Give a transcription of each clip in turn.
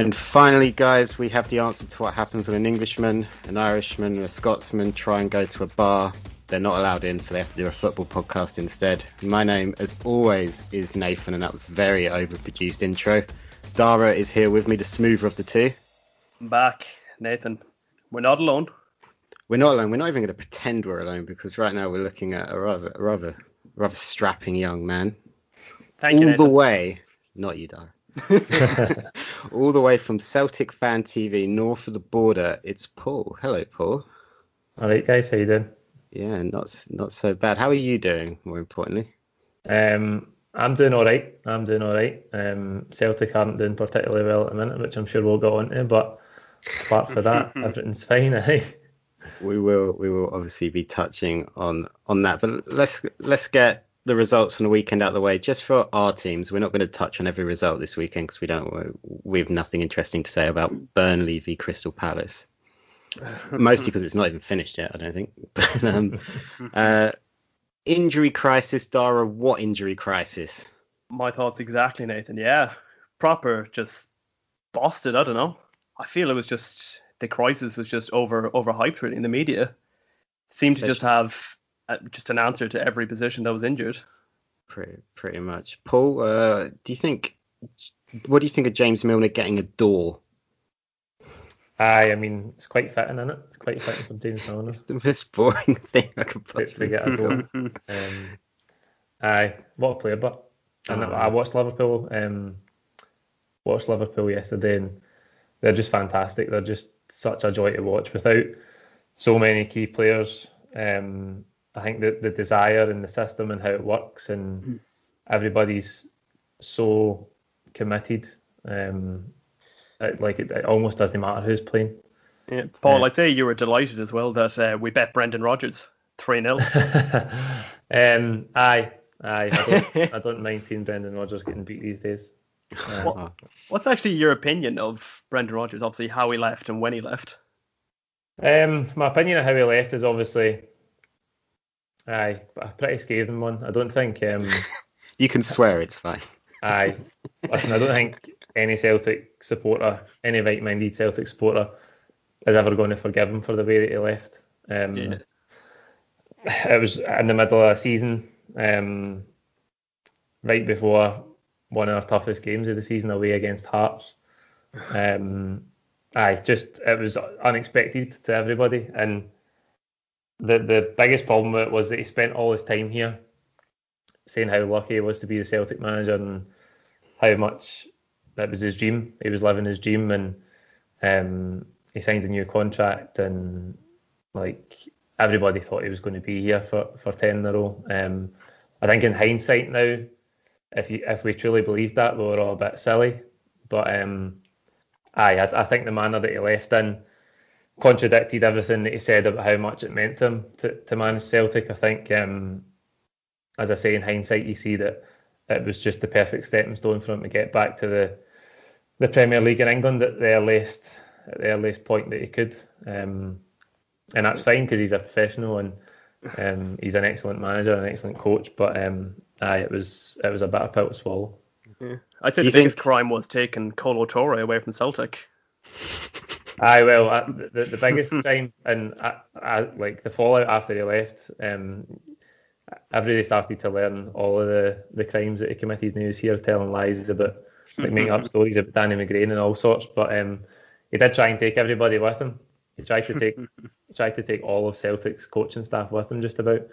And finally, guys, we have the answer to what happens when an Englishman, an Irishman, and a Scotsman try and go to a bar. They're not allowed in, so they have to do a football podcast instead. My name, as always, is Nathan, and that was a very overproduced intro. Darragh is here with me, the smoother of the two. I'm back, Nathan. We're not alone. We're not alone. We're not even going to pretend we're alone, because right now we're looking at a rather strapping young man. Thank you, Nathan. All the way, not you, Darragh. All the way from Celtic Fan TV, north of the border, it's Paul. Hello, Paul. All right, guys, how you doing? Yeah, not so bad. How are you doing, more importantly? I'm doing all right. Celtic aren't doing particularly well at the minute, which I'm sure we'll go on to, but apart from that, everything's fine, eh? We will obviously be touching on that, but let's get the results from the weekend out of the way. Just for our teams, we're not going to touch on every result this weekend because we have nothing interesting to say about Burnley v Crystal Palace. Mostly because it's not even finished yet, I don't think. But, injury crisis, Darragh. What injury crisis? My thoughts exactly, Nathan. Yeah, proper just busted. I don't know. I feel it was just the crisis was just overhyped really in the media. Seemed to just have just an answer to every position that was injured. Pretty much. Paul, what do you think of James Milner getting a door? I mean, it's quite fitting, isn't it? It's quite fitting from James Milner. It's the most boring thing I could possibly get a door. What a player, but I watched Liverpool. Yesterday, and they're just fantastic. They're just such a joy to watch. Without so many key players, I think that the desire and the system and how it works, and everybody's so committed. It almost doesn't matter who's playing. Yeah, Paul, I'd say you were delighted as well that we bet Brendan Rodgers 3-0. I don't mind seeing Brendan Rodgers getting beat these days. What's actually your opinion of Brendan Rodgers? Obviously, how he left and when he left. My opinion of how he left is obviously a pretty scathing one. I don't think you can swear, it's fine. Listen, I don't think any Celtic supporter, any right-minded Celtic supporter, is ever going to forgive him for the way that he left. It was in the middle of a season, right before one of our toughest games of the season away against Hearts. It was unexpected to everybody, and the biggest problem with it was that he spent all his time here saying how lucky he was to be the Celtic manager and how much that was his dream. He was living his dream, and he signed a new contract, and everybody thought he was going to be here for 10 in a row. I think in hindsight now, if we truly believed that, we were all a bit silly. But I think the manner that he left in contradicted everything that he said about how much it meant to him to manage Celtic. I think, as I say, in hindsight, you see that it was just the perfect stepping stone for him to get back to the Premier League in England at the earliest point that he could. And that's fine because he's a professional and he's an excellent manager, an excellent coach. But it was a bitter pill to swallow. Yeah. I'd say the biggest crime was taking Colo Touré away from Celtic. The biggest crime, and the fallout after he left, everybody started to learn all of the crimes that he committed, and he was here telling lies about making up stories about Danny McGrain and all sorts. But he did try and take everybody with him. He tried to take all of Celtic's coaching staff with him, just about.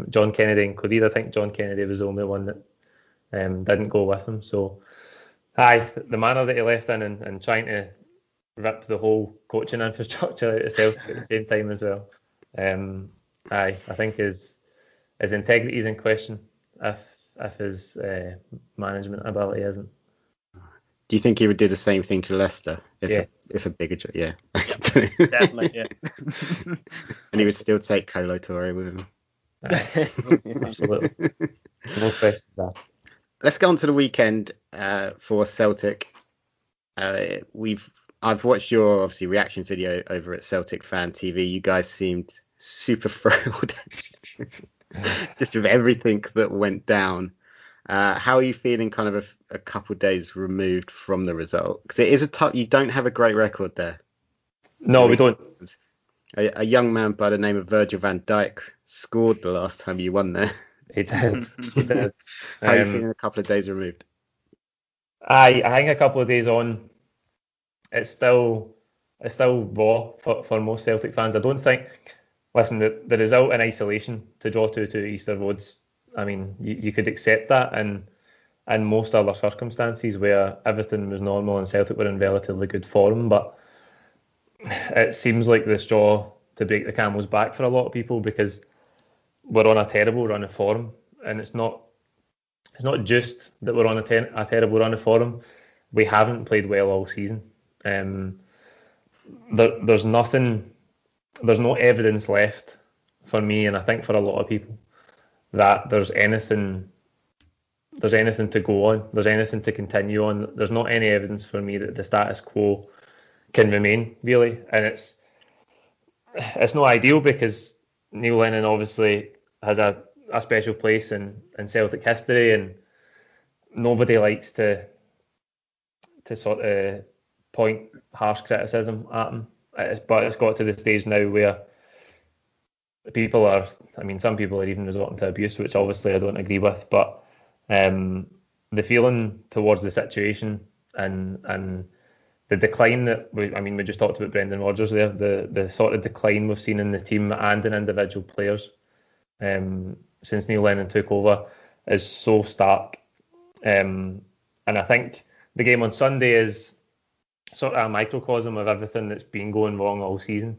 John Kennedy included. I think John Kennedy was the only one that didn't go with him. So, the manner that he left in and trying to rip the whole coaching infrastructure out of Celtic at the same time as well. I think his integrity is in question if his management ability isn't. Do you think he would do the same thing to Leicester if a bigger job? Yeah, definitely. Yeah, and he would still take Colo Touré with him. Absolutely, no questions there. Let's go on to the weekend for Celtic. I've watched your obviously reaction video over at Celtic Fan TV. You guys seemed super thrilled just with everything that went down. How are you feeling kind of a couple of days removed from the result? Because it is a tough, you don't have a great record there. No, we don't. A young man by the name of Virgil van Dijk scored the last time you won there. He did. He did. How are you feeling a couple of days removed? I think a couple of days on, it's still raw for most Celtic fans. I don't think. Listen, the result in isolation to draw 2-2 at Easter Road's, I mean, you could accept that in most other circumstances where everything was normal and Celtic were in relatively good form, but it seems like the straw to break the camel's back for a lot of people because we're on a terrible run of form, and it's not just that we're on a terrible run of form. We haven't played well all season. There's no evidence left for me, and I think for a lot of people, that there's anything to go on, there's anything to continue on. There's not any evidence for me that the status quo can remain, really, and it's not ideal because Neil Lennon obviously has a special place in Celtic history, and nobody likes to sort of point harsh criticism at him. But it's got to the stage now where people are, I mean, some people are even resorting to abuse, which obviously I don't agree with, but the feeling towards the situation and the decline that we just talked about Brendan Rodgers there, the sort of decline we've seen in the team and in individual players since Neil Lennon took over is so stark. And I think the game on Sunday is sort of a microcosm of everything that's been going wrong all season.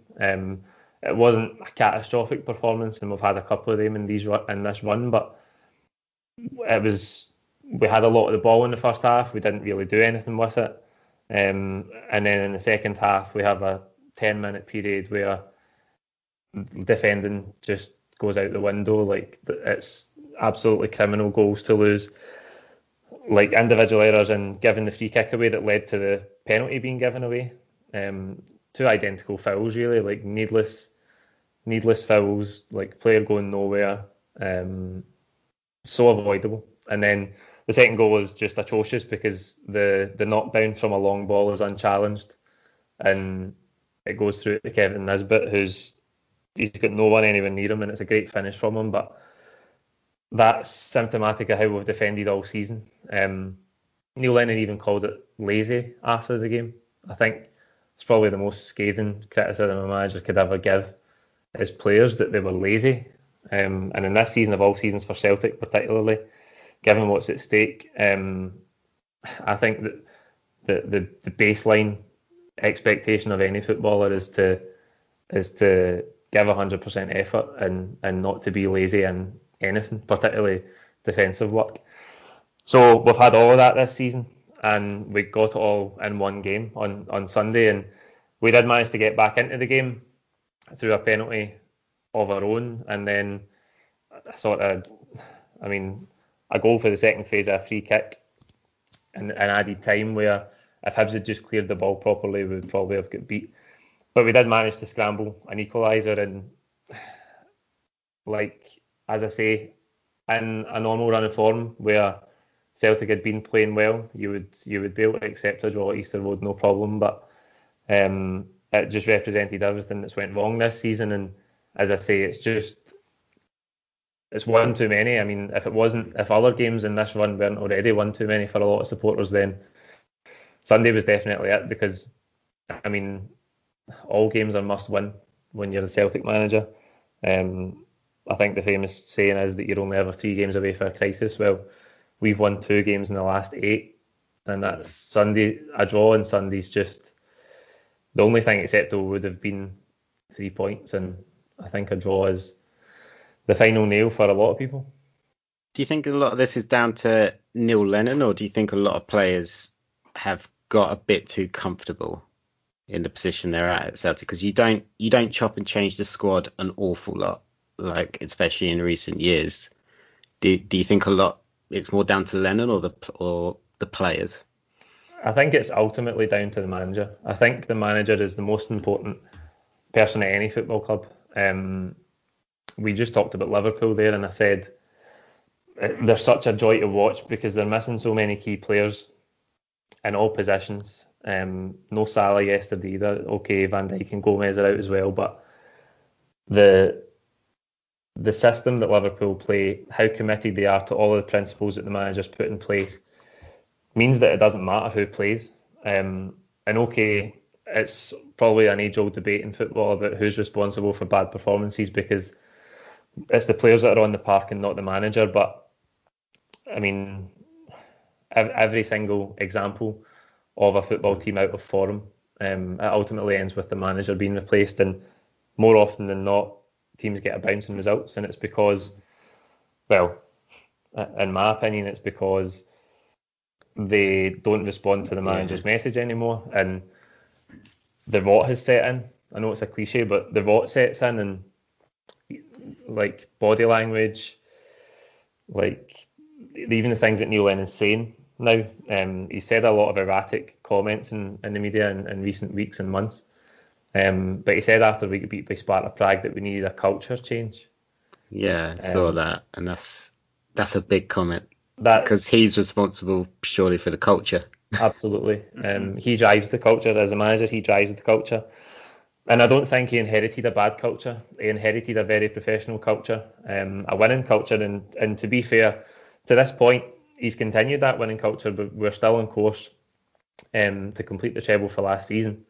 It wasn't a catastrophic performance, and we've had a couple of them in this run, but we had a lot of the ball in the first half. We didn't really do anything with it. And then in the second half, we have a 10-minute period where defending just goes out the window. Like, it's absolutely criminal goals to lose. Like individual errors and giving the free kick away that led to the penalty being given away. Two identical fouls, really, like needless fouls, like player going nowhere. So avoidable. And then the second goal was just atrocious because the knockdown from a long ball is unchallenged, and it goes through to Kevin Nisbet, he's got no one anywhere near him, and it's a great finish from him. But that's symptomatic of how we've defended all season. Neil Lennon even called it lazy after the game. I think it's probably the most scathing criticism a manager could ever give his players, that they were lazy. And in this season of all seasons for Celtic particularly, given what's at stake, I think that the baseline expectation of any footballer is to give 100% effort and not to be lazy in anything, particularly defensive work. So we've had all of that this season, and we got it all in one game on Sunday, and we did manage to get back into the game through a penalty of our own, and then a goal for the second phase of a free kick and added time, where if Hibs had just cleared the ball properly, we would probably have got beat. But we did manage to scramble an equaliser, and like, as I say, in a normal run of form where Celtic had been playing well, you would be able to accept a draw at Easter Road, no problem. But it just represented everything that's went wrong this season, and as I say, it's one too many. I mean, if other games in this run weren't already one too many for a lot of supporters, then Sunday was definitely it, because I mean, all games are must win when you're the Celtic manager. I think the famous saying is that you're only ever 3 games away from a crisis. Well, we've won 2 games in the last 8, and that's Sunday. A draw on Sunday's just the only thing acceptable would have been 3 points, and I think a draw is the final nail for a lot of people. Do you think a lot of this is down to Neil Lennon, or do you think a lot of players have got a bit too comfortable in the position they're at Celtic? Because you don't chop and change the squad an awful lot, like especially in recent years. Do you think a lot it's more down to Lennon or the players? I think it's ultimately down to the manager. I think the manager is the most important person at any football club. We just talked about Liverpool there, and I said they're such a joy to watch because they're missing so many key players in all positions. No Salah yesterday either. Okay, Van Dijk and Gomez are out as well, but the system that Liverpool play, how committed they are to all of the principles that the manager's put in place, means that it doesn't matter who plays. And okay, it's probably an age-old debate in football about who's responsible for bad performances because it's the players that are on the park and not the manager. But I mean, every single example of a football team out of form, it ultimately ends with the manager being replaced. And more often than not, teams get a bounce in results, and it's because, well, in my opinion, it's because they don't respond to the manager's message anymore, and the rot has set in. I know it's a cliche, but the rot sets in, and like body language, like even the things that Neil Lennon's saying now. He said a lot of erratic comments in the media in recent weeks and months. But he said after we got beat by Sparta Prague that we needed a culture change. Yeah, I saw that, and that's a big comment. Because he's responsible purely for the culture. Absolutely. He drives the culture as a manager. He drives the culture. And I don't think he inherited a bad culture. He inherited a very professional culture, a winning culture. And to be fair, to this point, he's continued that winning culture, but we're still on course to complete the treble for last season,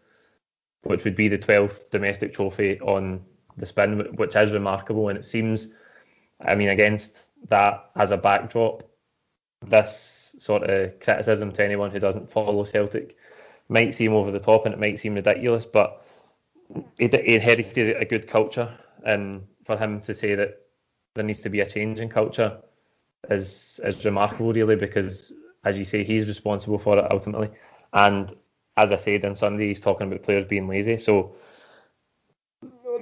which would be the 12th domestic trophy on the spin, which is remarkable. And it seems, I mean, against that as a backdrop, this sort of criticism to anyone who doesn't follow Celtic might seem over the top and it might seem ridiculous, but he inherited a good culture, and for him to say that there needs to be a change in culture is remarkable, really, because, as you say, he's responsible for it ultimately. And as I said on Sunday, he's talking about players being lazy. So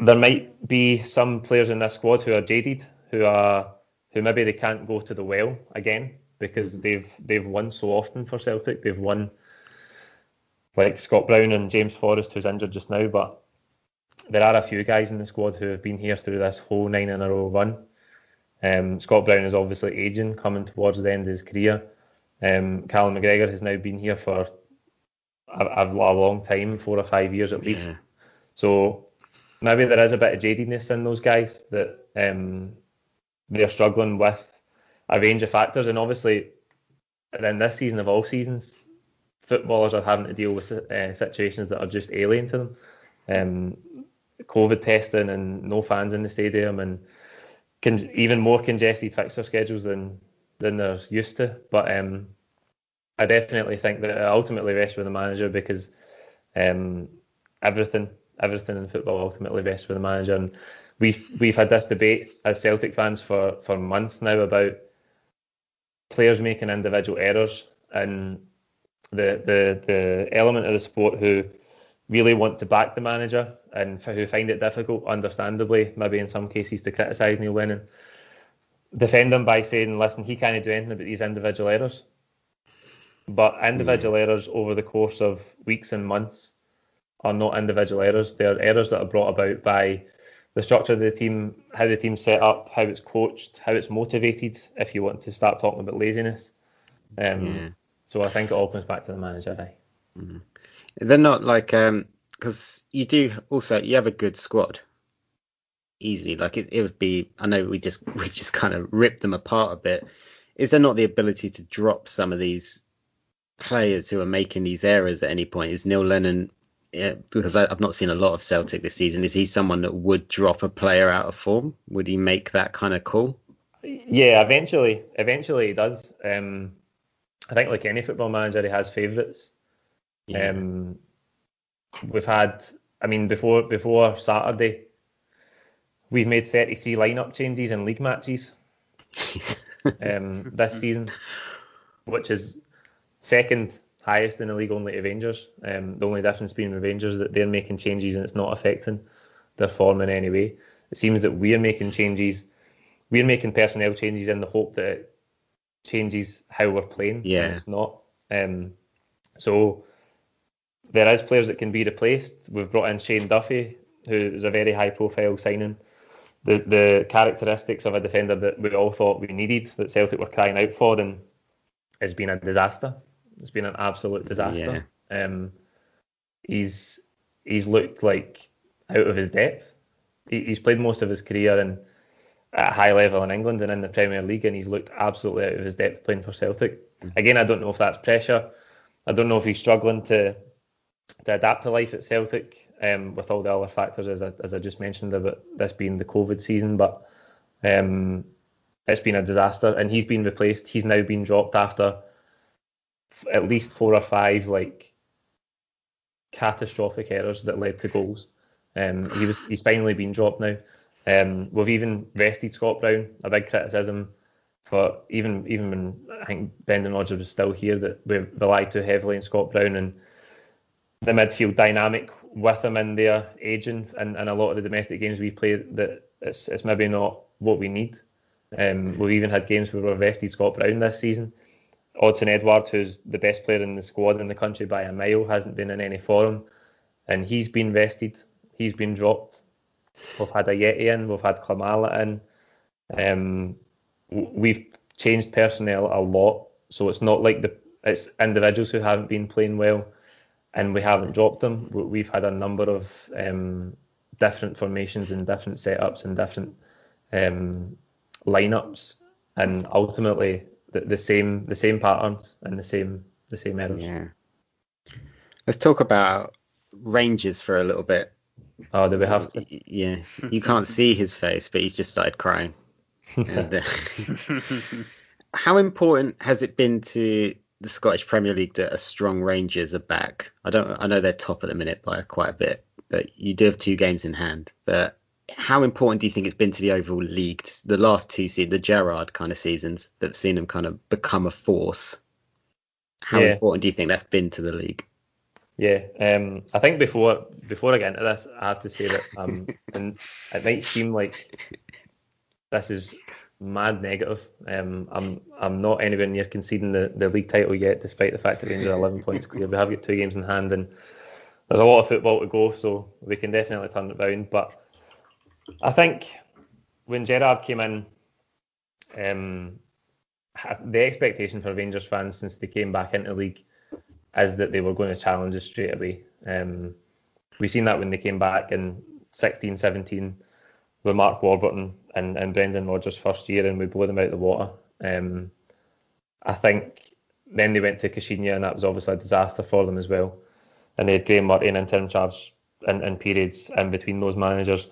there might be some players in this squad who are jaded, who maybe they can't go to the well again because they've won so often for Celtic. They've won, like Scott Brown and James Forrest, who's injured just now, but there are a few guys in the squad who have been here through this whole 9 in a row run. Scott Brown is obviously aging, coming towards the end of his career. Callum McGregor has now been here for a long time, 4 or 5 years at least. So maybe there is a bit of jadedness in those guys that they're struggling with a range of factors. And obviously, in this season of all seasons, footballers are having to deal with situations that are just alien to them. COVID testing and no fans in the stadium, and even more congested fixture schedules than they're used to. But I definitely think that it ultimately rests with the manager, because everything in football ultimately rests with the manager. And we've had this debate as Celtic fans for months now about players making individual errors, and the element of the sport who really want to back the manager and who find it difficult, understandably, maybe in some cases, to criticise Neil Lennon, defend him by saying, listen, he can't do anything about these individual errors. But individual errors over the course of weeks and months are not individual errors. They are errors that are brought about by the structure of the team, how the team's set up, how it's coached, how it's motivated, if you want to start talking about laziness. So I think it all comes back to the manager. They're not like, because you have a good squad easily. Like it would be, I know we just kind of ripped them apart a bit. Is there not the ability to drop some of these players who are making these errors at any point? Is Neil Lennon, because I've not seen a lot of Celtic this season, is he someone that would drop a player out of form? Would he make that kind of call? Yeah, eventually he does. I think like any football manager, he has favourites. We've had, I mean, before Saturday, we've made 33 lineup changes in league matches this season, which is second highest in the league, only to Rangers. The only difference being with Rangers that they're making changes and it's not affecting their form in any way. It seems that we're making personnel changes in the hope that it changes how we're playing, and it's not. So there is players that can be replaced. We've brought in Shane Duffy, who is a very high profile signing, the characteristics of a defender that we all thought we needed, that Celtic were crying out for, and has been a disaster. It's been an absolute disaster. He's looked like out of his depth. He's played most of his career at a high level in England and in the Premier League, and he's looked absolutely out of his depth playing for Celtic. Again, I don't know if that's pressure. I don't know if he's struggling to adapt to life at Celtic, with all the other factors as I just mentioned about this being the COVID season, but it's been a disaster, and he's been replaced. He's now been dropped after at least 4 or 5 like catastrophic errors that led to goals. He's finally been dropped now. We've even rested Scott Brown. A big criticism for even when I think Brendan Rodgers was still here, that we relied too heavily on Scott Brown, and the midfield dynamic with him in there aging, and a lot of the domestic games we play, that it's maybe not what we need. We've even had games where we've rested Scott Brown this season. Odsonne Edouard, who's the best player in the squad in the country by a mile, hasn't been in any form, and he's been rested. He's been dropped. We've had Ayeti in, we've had Klamala in. We've changed personnel a lot, so it's not like it's individuals who haven't been playing well, and we haven't dropped them. We've had a number of different formations and different setups and different lineups, and ultimately the same patterns and the same errors. Yeah. Let's talk about Rangers for a little bit. Oh, do we have to? Yeah, you can't see his face, but he's just started crying. And, how important has it been to the Scottish Premier League that a strong Rangers are back? I know they're top at the minute by quite a bit, but you do have 2 games in hand. But how important do you think it's been to the overall league, the last 2 seasons, the Gerrard kind of seasons that have seen them kind of become a force? How important do you think that's been to the league? Yeah, I think before I get into this, I have to say that, and it might seem like this is mad negative. I'm not anywhere near conceding the league title yet, despite the fact that Rangers are 11 points clear. We have got 2 games in hand, and there's a lot of football to go, so we can definitely turn it round. But I think when Gerrard came in, the expectation for Rangers fans since they came back into the league is that they were going to challenge us straight away. We've seen that when they came back in 16-17 with Mark Warburton and Brendan Rodgers' first year, and we blew them out of the water. I think then they went to Caixinha, and that was obviously a disaster for them as well. And they had Graham Murray in interim charge in periods in between those managers.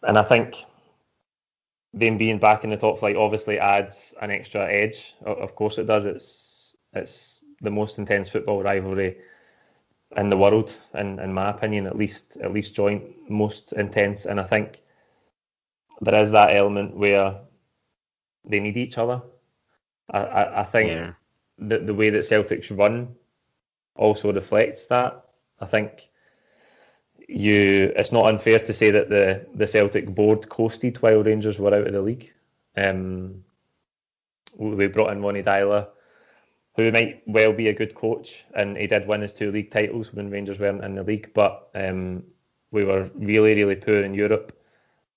And I think them being back in the top flight obviously adds an extra edge. Of course it does. It's the most intense football rivalry in the world, in my opinion, at least joint most intense. And I think there is that element where they need each other. I think that the way that Celtic's run also reflects that. I think it's not unfair to say that the Celtic board coasted while Rangers were out of the league. We brought in Ronnie Dyler, who might well be a good coach, and he did win his 2 league titles when Rangers weren't in the league, but we were really, really poor in Europe,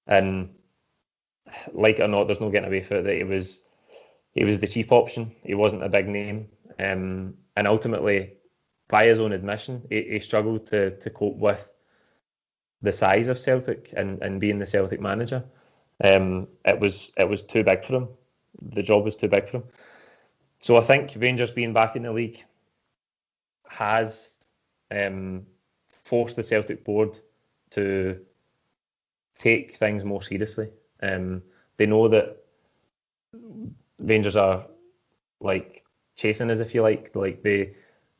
and like it or not, there's no getting away from it that he was the cheap option. He wasn't a big name, and ultimately, by his own admission, he struggled to cope with the size of Celtic and being the Celtic manager. It was too big for him. The job was too big for him. So I think Rangers being back in the league has forced the Celtic board to take things more seriously. They know that Rangers are like chasing us, if you like they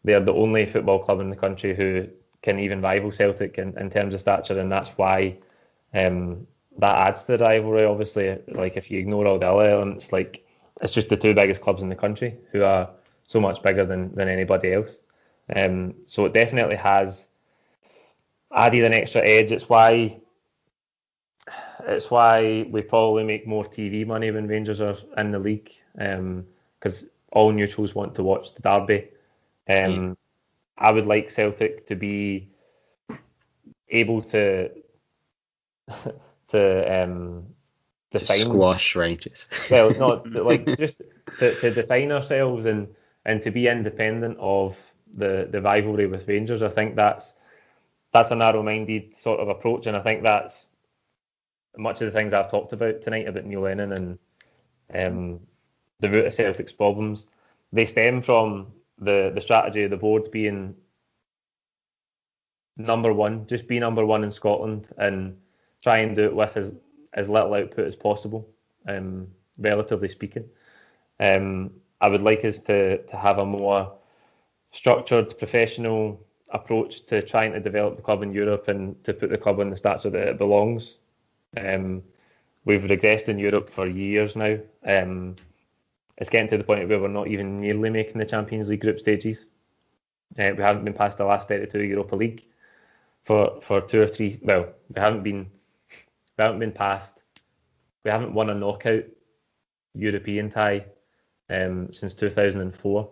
are the only football club in the country who can even rival Celtic in terms of stature, and that's why that adds to the rivalry. Obviously, like if you ignore all the other elements, like it's just the 2 biggest clubs in the country who are so much bigger than anybody else. So it definitely has added an extra edge. It's why we probably make more TV money when Rangers are in the league, because all neutrals want to watch the derby. I would like Celtic to be able to to define squash Rangers. Well, not like just to define ourselves and to be independent of the rivalry with Rangers. I think that's a narrow-minded sort of approach, and I think that's much of the things I've talked about tonight about Neil Lennon and the root of Celtic's problems. They stem from the strategy of the board being number one, just be number one in Scotland and try and do it with as little output as possible, relatively speaking. I would like us to have a more structured, professional approach to trying to develop the club in Europe and to put the club on the stature that it belongs. We've regressed in Europe for years now. It's getting to the point where we're not even nearly making the Champions League group stages. We haven't been past the last 32 Europa League for 2 or 3. Well, we haven't been past. We haven't won a knockout European tie since 2004.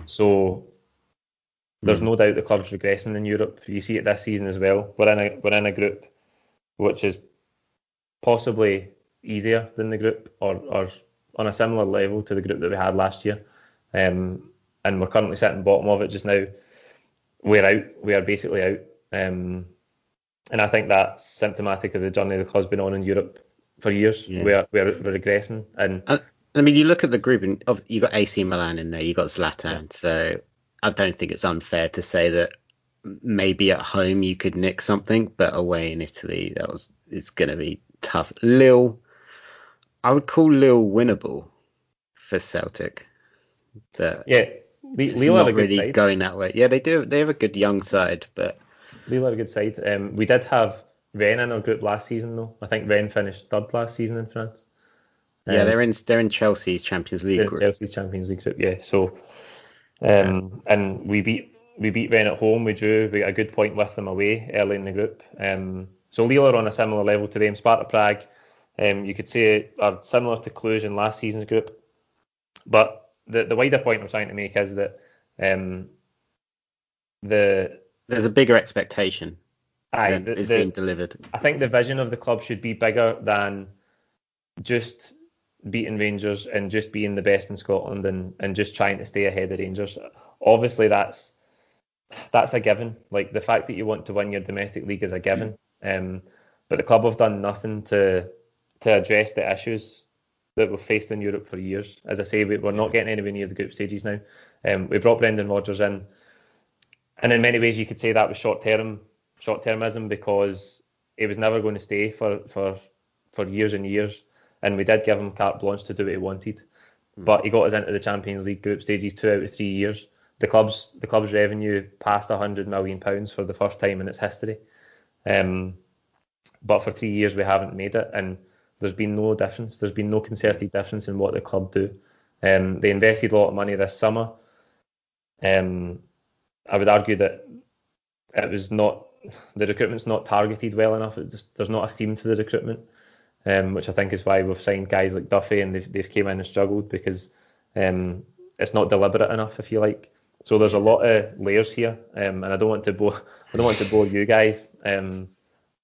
So there's no doubt the club's regressing in Europe. You see it this season as well. We're in a group which is possibly easier than the group or on a similar level to the group that we had last year. And we're currently sitting bottom of it just now. We're out. We are basically out. And I think that's symptomatic of the journey the club's been on in Europe for years. Yeah. We're regressing. And I mean, you look at the group and you got AC Milan in there, you got Zlatan. Yeah. So I don't think it's unfair to say that maybe at home you could nick something, but away in Italy, it's going to be tough. I would call Lille winnable for Celtic. Lille are a good really side. Going that way. Yeah, they do. They have a good young side, but Lille are a good side. We did have Rennes in our group last season, though. I think Rennes finished third last season in France. Yeah, they're in Chelsea's Champions League group. Chelsea's Champions League group, yeah. So, and we beat Rennes at home. We drew. We got a good point with them away early in the group. So Lille are on a similar level to them. Sparta Prague, you could say, are similar to Cluj in last season's group. But the wider point I'm trying to make is that there's a bigger expectation than is being delivered. I think the vision of the club should be bigger than just beating Rangers and just being the best in Scotland and just trying to stay ahead of Rangers. Obviously, that's a given. Like, the fact that you want to win your domestic league is a given. But the club have done nothing to address the issues that we've faced in Europe for years. As I say, we're not getting anywhere near the group stages now. We brought Brendan Rodgers in, and in many ways you could say that was short-termism because he was never going to stay for years and years, and we did give him carte blanche to do what he wanted. But he got us into the Champions League group stages 2 out of 3 years. The club's revenue passed £100 million for the first time in its history. But for 3 years we haven't made it, and there's been no difference. There's been no concerted difference in what the club do. They invested a lot of money this summer. I would argue that the recruitment's not targeted well enough. There's not a theme to the recruitment, which I think is why we've signed guys like Duffy and they've came in and struggled because it's not deliberate enough, if you like. So there's a lot of layers here, and I don't want to bore you guys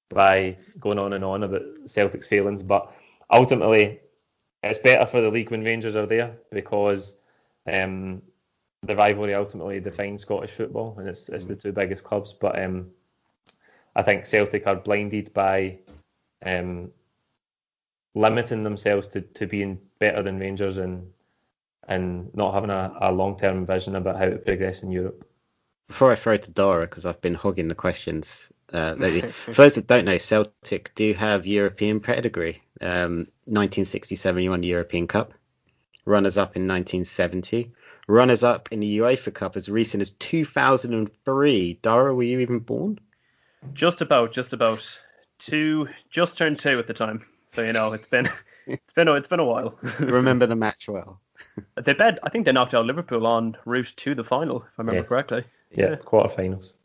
by going on and on about Celtic's failings, but ultimately it's better for the league when Rangers are there because the rivalry ultimately defines Scottish football, and it's the two biggest clubs. But I think Celtic are blinded by limiting themselves to being better than Rangers and not having a long-term vision about how to progress in Europe. Before I throw to Darragh, because I've been hogging the questions lately. For those that don't know, Celtic do have European pedigree. 1967, you won the European Cup. Runners-up in 1970. Runners-up in the UEFA Cup as recent as 2003. Darragh, were you even born? Just about. Just turned 2 at the time. So it's been a while. Remember the match well. I think they knocked out Liverpool en route to the final, if I remember correctly. Yeah, quarterfinals.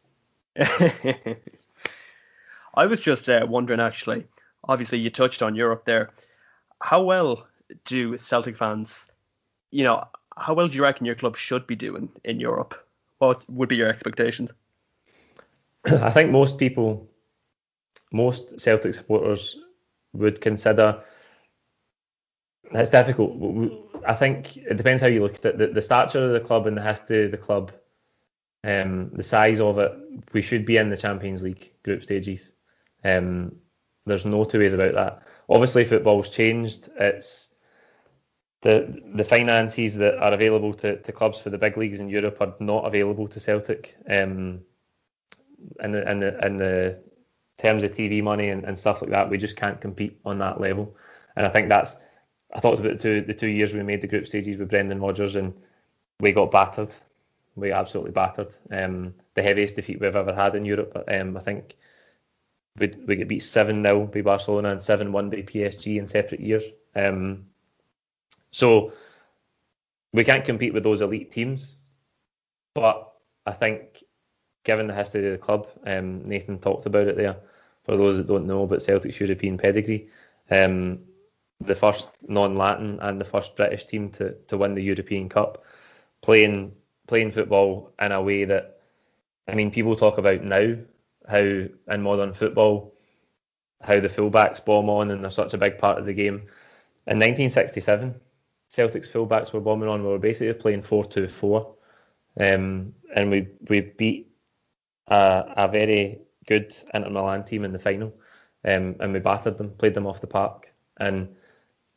I was just wondering, actually, obviously you touched on Europe there. How well do Celtic fans, how well do you reckon your club should be doing in Europe? What would be your expectations? I think most Celtic supporters would consider. It's difficult. I think it depends how you look at it. The stature of the club and the history of the club, the size of it, we should be in the Champions League group stages. There's no two ways about that. Obviously, football's changed. It's the finances that are available to clubs for the big leagues in Europe are not available to Celtic. In the terms of TV money and stuff like that, we just can't compete on that level. And I think that's. I talked about the 2 years we made the group stages with Brendan Rodgers, and we got battered. We absolutely battered. The heaviest defeat we've ever had in Europe. I think we get beat 7-0 by Barcelona and 7-1 by PSG in separate years. So we can't compete with those elite teams. But I think, given the history of the club, Nathan talked about it there. For those that don't know about Celtic's European pedigree, the first non-Latin and the first British team to win the European Cup, playing football in a way that, I mean, people talk about now how in modern football how the fullbacks bomb on and they're such a big part of the game. In 1967, Celtic's fullbacks were bombing on. We were basically playing 4-2-4, and we beat a very good Inter Milan team in the final, and we battered them, played them off the park, and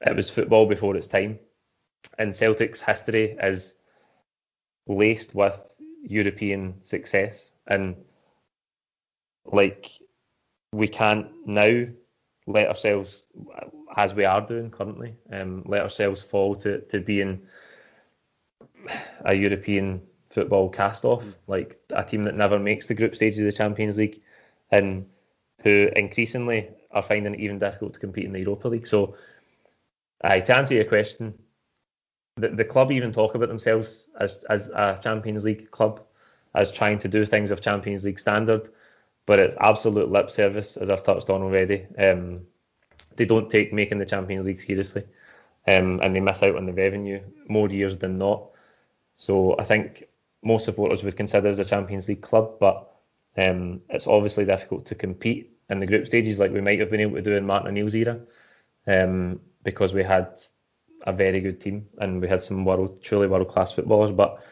it was football before its time. And Celtic's history is laced with European success, and like, we can't now let ourselves, as we are doing currently, let ourselves fall to being a European football cast-off, like a team that never makes the group stage of the Champions League, and who increasingly are finding it even difficult to compete in the Europa League. So, to answer your question, the club even talk about themselves as a Champions League club, as trying to do things of Champions League standard, but it's absolute lip service, as I've touched on already. They don't take making the Champions League seriously, and they miss out on the revenue more years than not. So I think most supporters would consider us a Champions League club, but it's obviously difficult to compete in the group stages like we might have been able to do in Martin O'Neill's era, because we had a very good team and we had some truly world-class footballers, but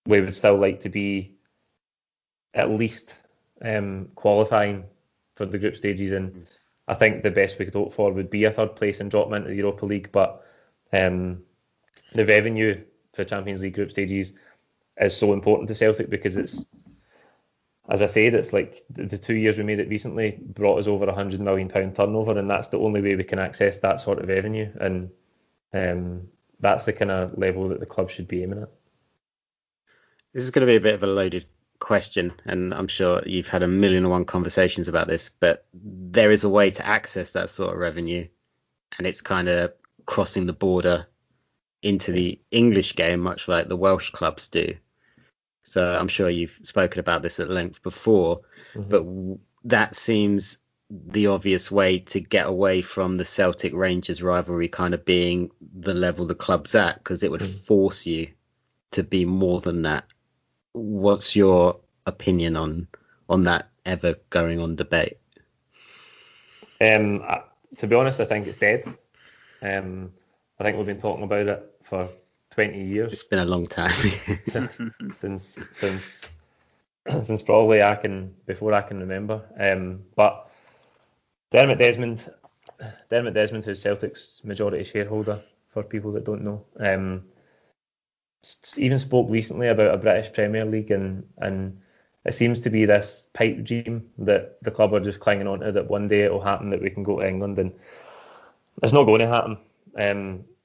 we would still like to be at least qualifying for the group stages, and I think the best we could hope for would be a third place and drop into the Europa League, but the revenue for Champions League group stages is so important to Celtic because it's, as I said, it's like the 2 years we made it recently brought us over £100 million turnover, and that's the only way we can access that sort of revenue, and that's the kind of level that the club should be aiming at. This is going to be a bit of a loaded question, and I'm sure you've had a million and one conversations about this, but there is a way to access that sort of revenue, and it's kind of crossing the border into the English game, much like the Welsh clubs do. So I'm sure you've spoken about this at length before, but that seems the obvious way to get away from the Celtic Rangers rivalry kind of being the level the club's at, because it would force you to be more than that. What's your opinion on that ever going on debate? To be honest, I think it's dead. I think we've been talking about it for 20 years. It's been a long time. since probably before I can remember. But Dermot Desmond, who's Celtic's majority shareholder, for people that don't know, even spoke recently about a British Premier League, and it seems to be this pipe dream that the club are just clinging on to, that one day it will happen that we can go to England, and it's not going to happen.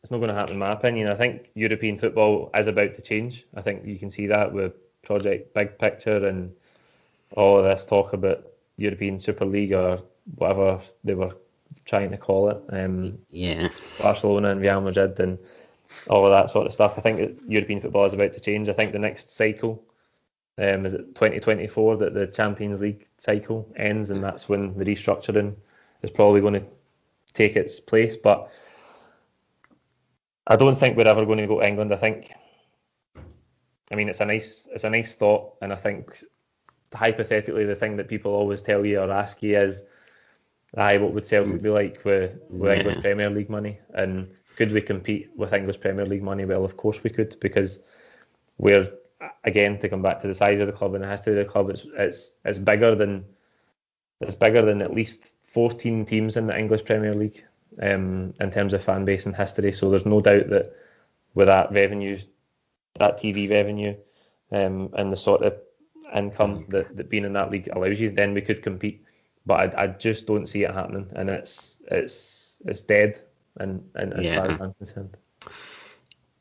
It's not going to happen in my opinion. I think European football is about to change. I think you can see that with Project Big Picture and all of this talk about European Super League or whatever they were trying to call it. Barcelona and Real Madrid and all of that sort of stuff. I think that European football is about to change. I think the next cycle, is it 2024 that the Champions League cycle ends, and that's when the restructuring is probably going to take its place. But I don't think we're ever going to go to England. I mean, it's a nice thought, and I think hypothetically the thing that people always tell you or ask you is, what would Celtic be like with English Premier League money, and could we compete with English Premier League money? Well, of course we could, because we're, again, to come back to the size of the club and the history of the club, it's bigger than at least 14 teams in the English Premier League, in terms of fan base and history. So there's no doubt that with that revenue, that TV revenue, and the sort of income that being in that league allows you, then we could compete. But I just don't see it happening, and it's dead. And as far as I'm concerned.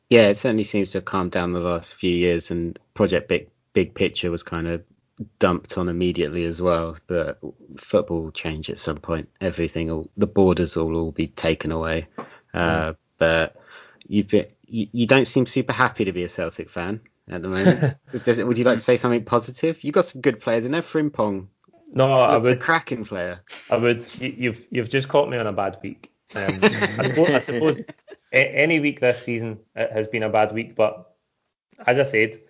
Yeah, it certainly seems to have calmed down the last few years, and Project Big Picture was kind of dumped on immediately as well. But football will change at some point. The borders will all be taken away. But you don't seem super happy to be a Celtic fan at the moment. Would you like to say something positive? You've got some good players in there. Frimpong. No, I would. A cracking player. I would. You've just caught me on a bad week. I suppose any week this season has been a bad week, but as I said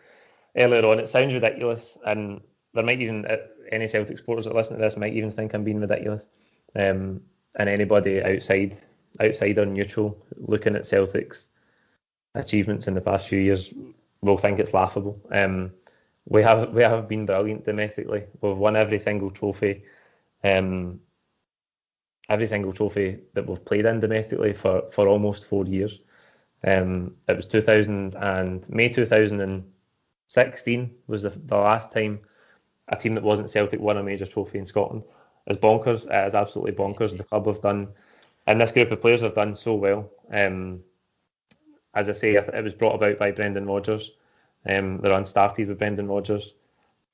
earlier on, it sounds ridiculous, and there might even, any Celtic supporters that listen to this might even think I'm being ridiculous, and anybody outside or neutral looking at Celtic's achievements in the past few years will think it's laughable. We have been brilliant domestically. We've won every single trophy. Every single trophy that we've played in domestically for almost 4 years. It was May 2016 was the last time a team that wasn't Celtic won a major trophy in Scotland. It's bonkers. It is absolutely bonkers. The club have done, and this group of players have done so well. As I say, it was brought about by Brendan Rodgers. The run started with Brendan Rodgers.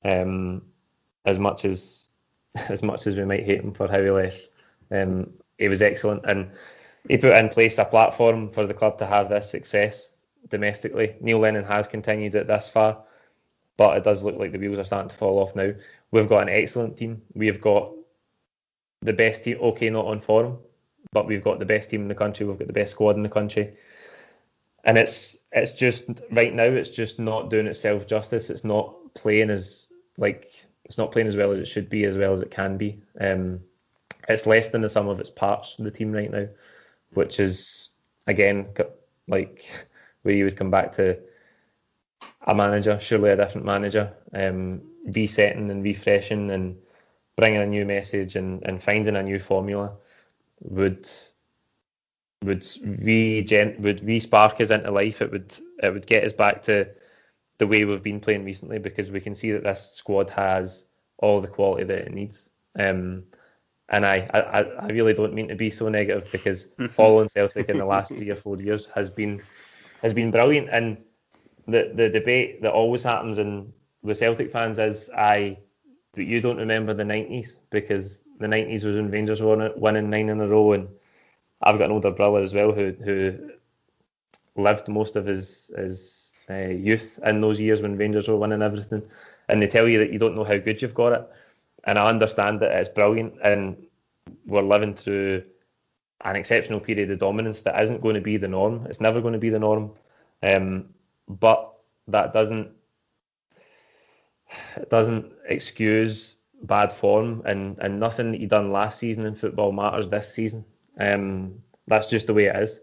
As much as we might hate him for how he left, he was excellent, and he put in place a platform for the club to have this success domestically. Neil Lennon has continued it this far, but it does look like the wheels are starting to fall off now. We've got an excellent team. We've got the best team, okay, not on form, but we've got the best team in the country. We've got the best squad in the country, and it's just right now it's just not doing itself justice. It's not playing as well as it should be, as well as it can be. It's less than the sum of its parts, the team right now, which is, again, like where you would come back to a manager, surely a different manager, resetting and refreshing and bringing a new message and finding a new formula would re-spark us into life. It would get us back to the way we've been playing recently, because we can see that this squad has all the quality that it needs. And I really don't mean to be so negative, because following Celtic in the last 3 or 4 years has been brilliant. And the debate that always happens with Celtic fans is, but you don't remember the 90s, because the 90s was when Rangers were winning 9 in a row, and I've got an older brother as well who lived most of his youth in those years when Rangers were winning everything, and they tell you that you don't know how good you've got it. And I understand that it's brilliant, and we're living through an exceptional period of dominance that isn't going to be the norm. It's never going to be the norm. But that doesn't excuse bad form, and nothing that you done last season in football matters this season. That's just the way it is.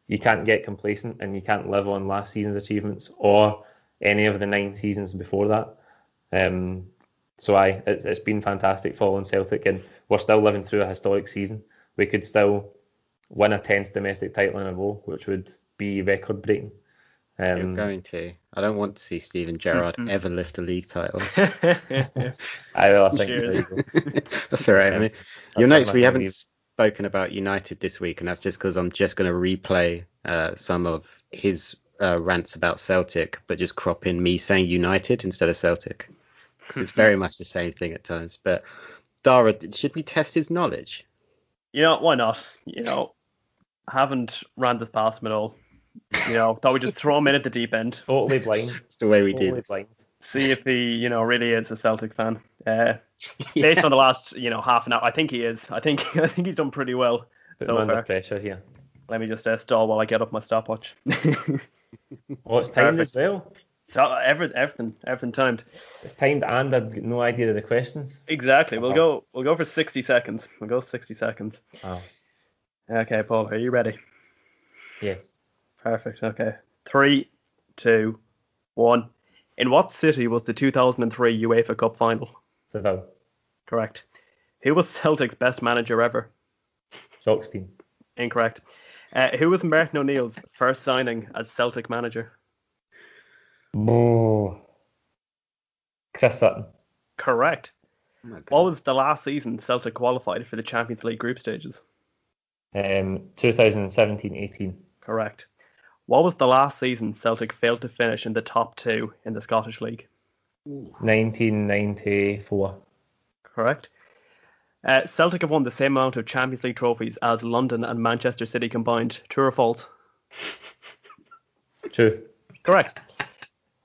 You can't get complacent, and you can't live on last season's achievements or any of the 9 seasons before that. So it's been fantastic following Celtic, and we're still living through a historic season. We could still win a 10th domestic title in a row, which would be record breaking. You're going to. I don't want to see Steven Gerrard ever lift a league title. I think that's all right. I mean, you'll notice we haven't spoken about United this week, and that's just because I'm just going to replay some of his rants about Celtic, but just crop in me saying United instead of Celtic. It's very much the same thing at times. But Darragh, should we test his knowledge? Why not? Haven't ran this past him at all. Thought we'd just throw him in at the deep end. Totally blind. It's the way we do this. See if he, really is a Celtic fan. Based on the last, half an hour, I think he is. I think he's done pretty well so far. Under pressure here. Let me just stall while I get up my stopwatch. It's timed as well. So everything timed. It's timed and I've got no idea of the questions. Exactly. We'll go for 60 seconds. We'll go 60 seconds. Oh, Okay, Paul, are you ready? yes. Perfect. Okay. 3, 2, 1. In what city was the 2003 UEFA Cup final? Seville. Correct. Who was Celtic's best manager ever? Jockstein. Incorrect. Who was Martin O'Neill's first signing as Celtic manager? Oh. Chris Sutton. Correct. Oh my God. What was the last season Celtic qualified for the Champions League group stages? 2017-18. Correct. What was the last season Celtic failed to finish in the top 2 in the Scottish League? 1994. Correct. Celtic have won the same amount of Champions League trophies as London and Manchester City combined. True or false? True. Correct.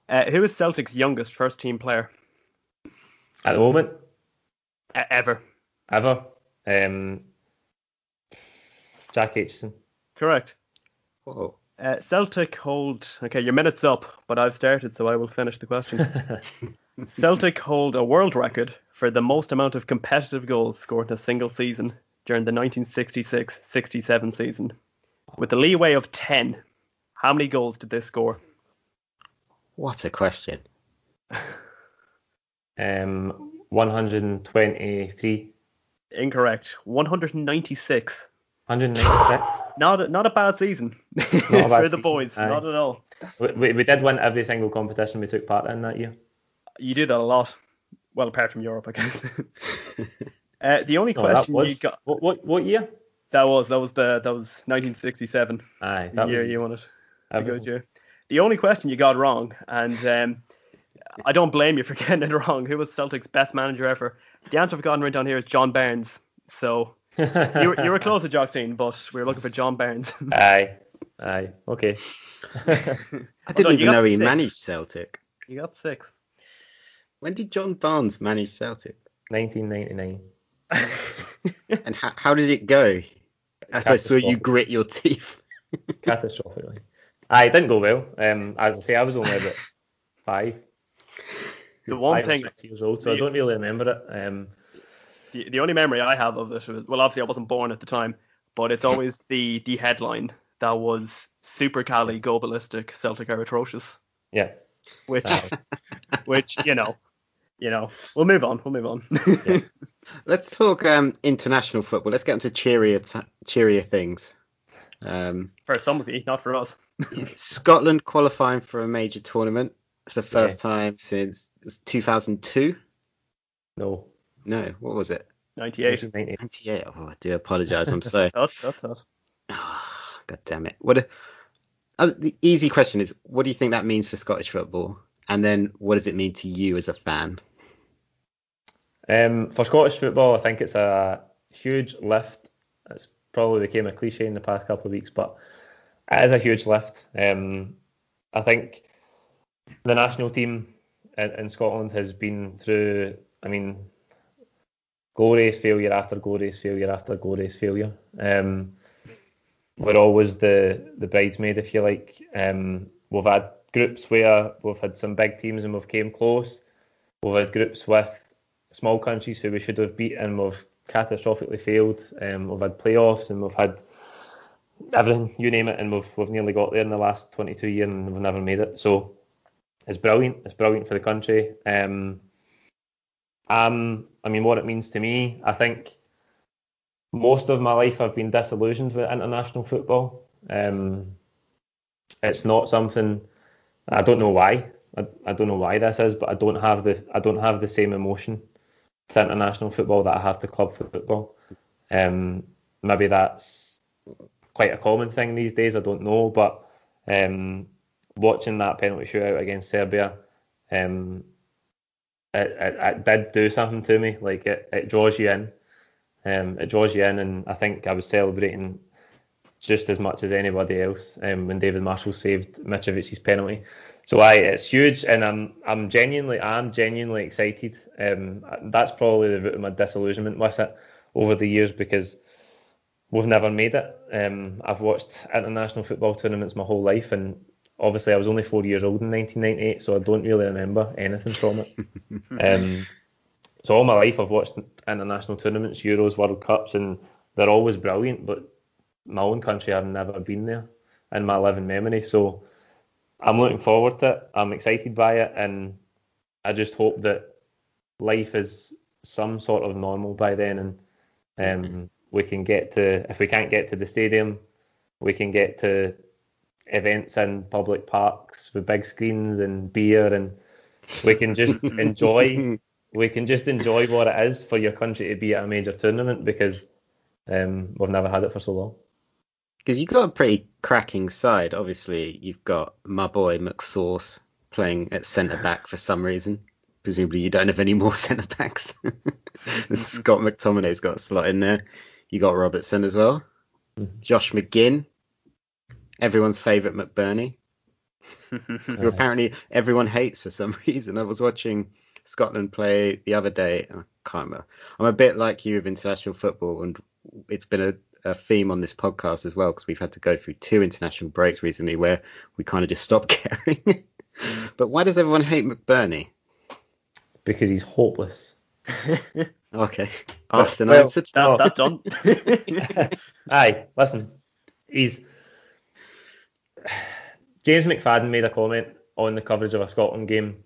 Who is Celtic's youngest first team player? At the moment, Ever. ever. Jack Aitchison. Correct. Whoa. Celtic hold... Okay, your minute's up, but I've started, so I will finish the question. Celtic hold a world record for the most amount of competitive goals scored in a single season during the 1966-67 season. With a leeway of 10, how many goals did they score? What a question. 123. Incorrect. 196. 196. Not a bad season Not a bad for the season. boys. Aye. Not at all. We did win every single competition we took part in that year. You do that a lot. Well, apart from Europe, I guess. The only No, question that was, you got... What year? That was 1967. Aye, The that year was you wanted. A everything. good year. The only question you got wrong, and I don't blame you for getting it wrong. Who was Celtic's best manager ever? The answer I've gotten written down here is John Barnes. So you were close to Jockstein, but we were looking for John Barnes. Aye, okay. I didn't even know he managed Celtic. You got 6. When did John Barnes manage Celtic? 1999. And how did it go? As I saw you grit your teeth. Catastrophically. Aye, it didn't go well. As I say, I was only about 5. The one 5 or thing... 6 years old, so I don't really remember it. The only memory I have of it was, well, obviously I wasn't born at the time, but it's always the headline that was Super Cali Go Ballistic, Celtic are atrocious. Yeah. Which we'll move on. Yeah. Let's talk international football. Let's get into cheerier things. For some of you, not for us. Scotland qualifying for a major tournament for the first time since 2002. No. No, what was it? 98. 98. Oh, I do apologise. I'm sorry. That's Oh, God damn it. The easy question is, what do you think that means for Scottish football? And then what does it mean to you as a fan? For Scottish football, I think it's a huge lift. It's probably became a cliche in the past couple of weeks, but it is a huge lift. I think the national team in Scotland has been through, glorious failure after glorious failure after glorious failure. We're always the bridesmaid, if you like. We've had groups where we've had some big teams and we've came close. We've had groups with small countries who we should have beaten and we've catastrophically failed. We've had playoffs and we've had everything, you name it, and we've nearly got there in the last 22 years and we've never made it. So it's brilliant. It's brilliant for the country. What it means to me, I think most of my life I've been disillusioned with international football. It's not something, I don't know why. I don't know why this is, but I don't have the same emotion to international football that I have to club football. Maybe that's quite a common thing these days. I don't know, but watching that penalty shootout against Serbia, it did do something to me. Like it draws you in. It draws you in, and I think I was celebrating just as much as anybody else when David Marshall saved Mitrovic's penalty. So it's huge, and I'm genuinely excited. That's probably the root of my disillusionment with it over the years because we've never made it. I've watched international football tournaments my whole life, and obviously I was only 4 years old in 1998, so I don't really remember anything from it. So all my life I've watched international tournaments, Euros, World Cups, and they're always brilliant, but my own country, I've never been there in my living memory. So I'm looking forward to it. I'm excited by it, and I just hope that life is some sort of normal by then, and we can get to, if we can't get to the stadium, we can get to events in public parks with big screens and beer, and we can just enjoy what it is for your country to be at a major tournament, because we've never had it for so long. Because you've got a pretty cracking side. Obviously, you've got my boy McSauce playing at centre back for some reason. Presumably, you don't have any more centre backs. Scott McTominay's got a slot in there. You got Robertson as well. Josh McGinn, everyone's favourite McBurney, who apparently everyone hates for some reason. I was watching Scotland play the other day, and I can't remember. I'm a bit like you with international football, and it's been a theme on this podcast as well, because we've had to go through 2 international breaks recently where we kind of just stopped caring. But why does everyone hate McBurney? Because he's hopeless. Okay. Asked and answered. That's done. Aye, listen. James McFadden made a comment on the coverage of a Scotland game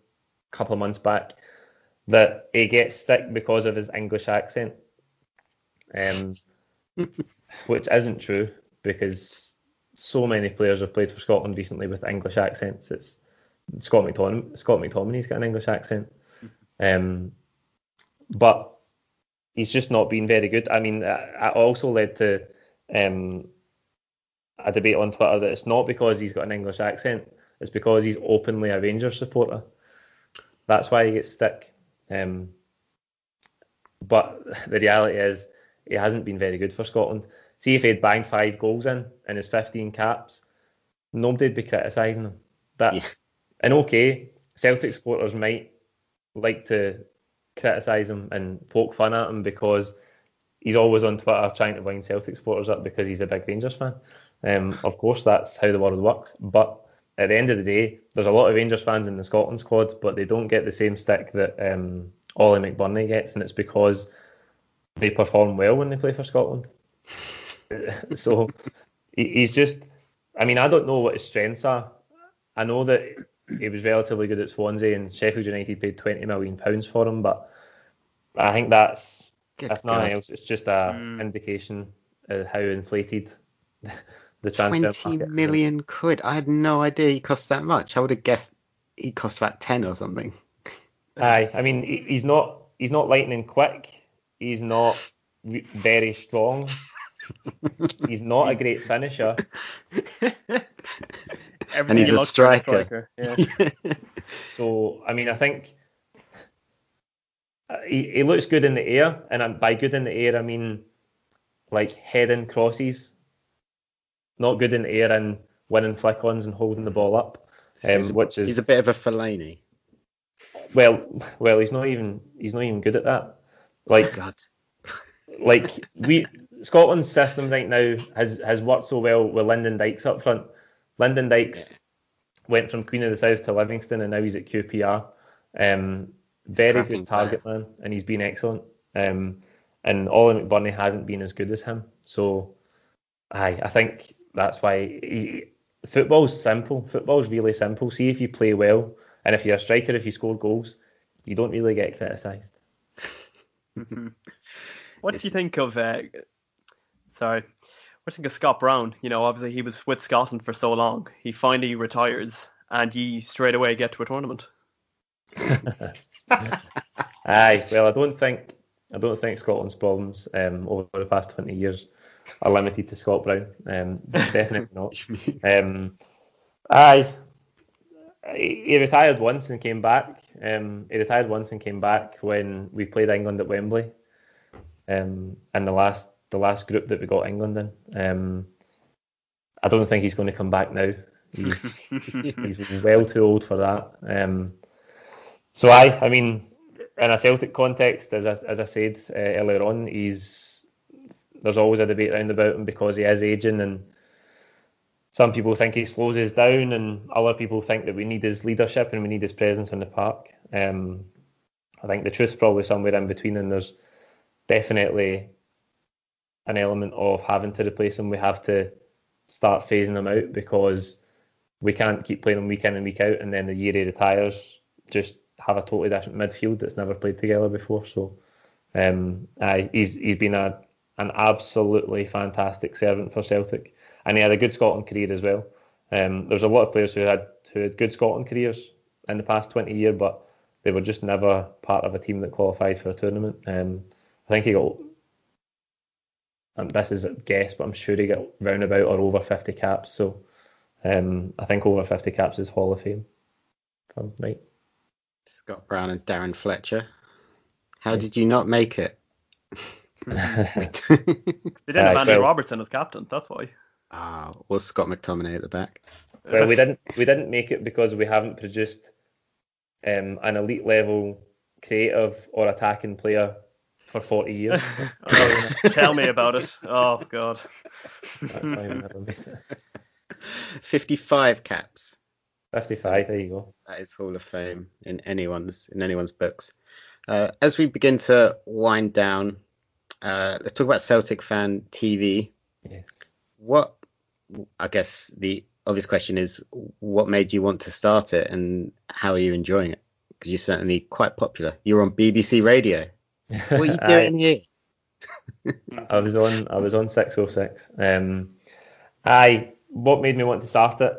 a couple of months back that he gets stick because of his English accent. Which isn't true, because so many players have played for Scotland recently with English accents. It's Scott McTominay's got an English accent. But he's just not been very good. I mean, it also led to a debate on Twitter that it's not because he's got an English accent, it's because he's openly a Rangers supporter. That's why he gets stick. But the reality is, he hasn't been very good for Scotland. See, if he'd banged 5 goals in his 15 caps, nobody'd be criticising him. And okay, Celtic supporters might like to criticise him and poke fun at him because he's always on Twitter trying to wind Celtic supporters up because he's a big Rangers fan. Of course, that's how the world works. But at the end of the day, there's a lot of Rangers fans in the Scotland squad, but they don't get the same stick that Ollie McBurney gets, and it's because they perform well when they play for Scotland. So he's just, I mean, I don't know what his strengths are. I know that he was relatively good at Swansea, and Sheffield United paid £20 million for him, but I think that's, if nothing else, it's just an indication of how inflated the transfer market is. 20 million quid. I had no idea he cost that much. I would have guessed he cost about 10 or something. Aye, I mean, he's not lightning quick. He's not very strong. He's not a great finisher. And he's a striker. Yeah. So, I mean, I think he looks good in the air. And by good in the air, I mean like heading crosses. Not good in the air and winning flick-ons and holding the ball up. He's a bit of a Fellaini. Well, he's not even good at that. Like, God. Like Scotland's system right now has worked so well with Lyndon Dykes up front. Lyndon Dykes went from Queen of the South to Livingston, and now he's at QPR. Very good target man, and he's been excellent. And Ollie McBurney hasn't been as good as him. So, I think that's why football's simple. Football's really simple. See if you play well, and if you're a striker, if you score goals, you don't really get criticised. What do you think of Scott Brown? You know, obviously he was with Scotland for so long. He finally retires, and you straight away get to a tournament. Aye, well, I don't think Scotland's problems over the past 20 years are limited to Scott Brown. Definitely not. Aye, he retired once and came back. When we played England at Wembley. In the last group that we got England in. I don't think he's going to come back now. He's well too old for that. So I mean, in a Celtic context, as I said earlier on, there's always a debate round about him because he is ageing, and some people think he slows us down, and other people think that we need his leadership and we need his presence in the park. I think the truth's probably somewhere in between, and there's definitely an element of having to replace him. We have to start phasing him out because we can't keep playing him week in and week out, and then the year he retires, just have a totally different midfield that's never played together before. So he's been an absolutely fantastic servant for Celtic, and he had a good Scotland career as well. There's a lot of players who had good Scotland careers in the past 20 years, but they were just never part of a team that qualified for a tournament. I think he got, this is a guess, but I'm sure he got roundabout or over 50 caps. So I think over 50 caps is Hall of Fame. If I'm right. Scott Brown and Darren Fletcher. How did you not make it? They didn't have Andy Robertson as captain, that's why. Was Scott McTominay at the back? Well, we didn't make it because we haven't produced an elite level creative or attacking player for 40 years. Tell me about it. Oh God. That's why we never made it. 55 caps. 55. There you go. That is Hall of Fame in anyone's books. As we begin to wind down, let's talk about Celtic Fan TV. Yes. I guess the obvious question is, what made you want to start it, and how are you enjoying it? Because you're certainly quite popular. You're on BBC Radio. What are you doing here? I was on 606. What made me want to start it?